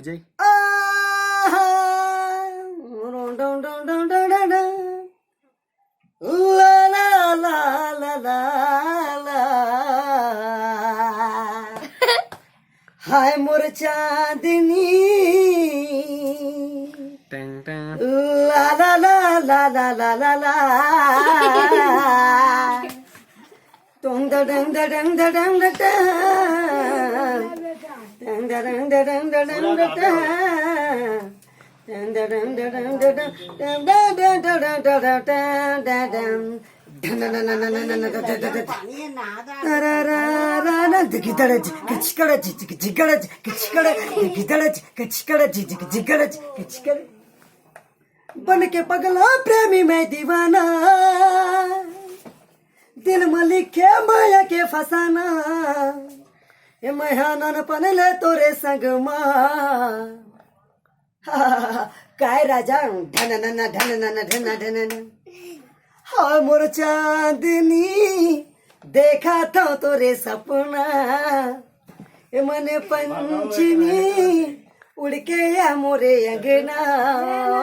म्हणजे ला ला ला ला ला ला हाय मोर चांदनी टँग टँग ला ला ला ला ला ला ला ला Dong da dong da dong da dong da da. Dong da dong da dong da dong da da. Dong da dong da dong da dong. Dong da dong da dong da da da da dum. Dun na na na na na na na da da da da. Da ra ra ra ra. Digidara kachikara jikara kachikara digidara kachikara jikara kachikara. बन के पगला प्रेमी मैं दीवाना दिल में लिखे माया के फसाना ये महानन पनले तोरे संग काय राजा ढन नन ढन नन ढन ढन हाँ मोर चांदनी देखा था तोरे सपना ये मने पंचमी उड़ के या मोरे अंगना